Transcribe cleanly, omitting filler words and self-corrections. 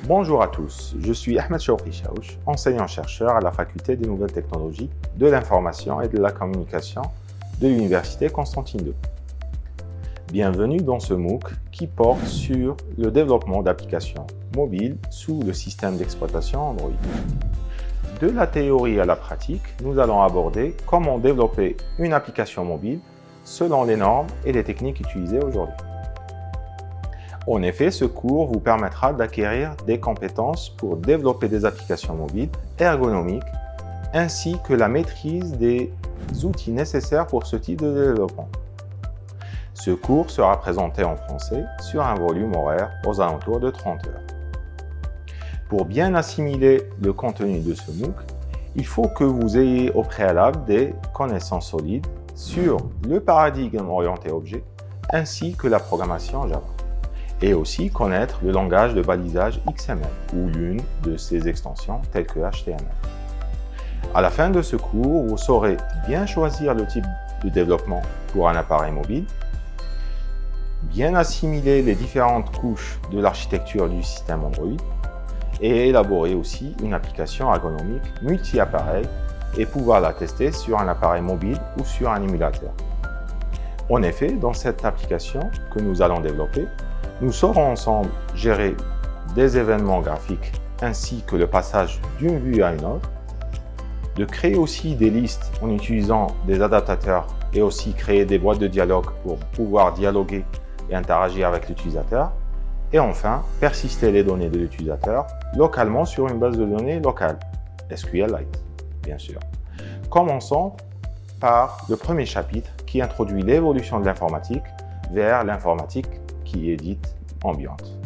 Bonjour à tous, je suis Ahmed Chouki Chaouch, enseignant-chercheur à la Faculté des Nouvelles Technologies, de l'Information et de la Communication de l'Université Constantine II. Bienvenue dans ce MOOC qui porte sur le développement d'applications mobiles sous le système d'exploitation Android. De la théorie à la pratique, nous allons aborder comment développer une application mobile selon les normes et les techniques utilisées aujourd'hui. En effet, ce cours vous permettra d'acquérir des compétences pour développer des applications mobiles ergonomiques ainsi que la maîtrise des outils nécessaires pour ce type de développement. Ce cours sera présenté en français sur un volume horaire aux alentours de 30 heures. Pour bien assimiler le contenu de ce MOOC, il faut que vous ayez au préalable des connaissances solides sur le paradigme orienté objet ainsi que la programmation Java, et aussi connaître le langage de balisage XML ou l'une de ses extensions telles que HTML. À la fin de ce cours, vous saurez bien choisir le type de développement pour un appareil mobile, bien assimiler les différentes couches de l'architecture du système Android et élaborer aussi une application ergonomique multi-appareil et pouvoir la tester sur un appareil mobile ou sur un émulateur. En effet, dans cette application que nous allons développer, nous saurons ensemble gérer des événements graphiques ainsi que le passage d'une vue à une autre, de créer aussi des listes en utilisant des adaptateurs et aussi créer des boîtes de dialogue pour pouvoir dialoguer et interagir avec l'utilisateur, et enfin persister les données de l'utilisateur localement sur une base de données locale, SQLite bien sûr. Commençons par le premier chapitre qui introduit l'évolution de l'informatique vers l'informatique qui est dite ambiante.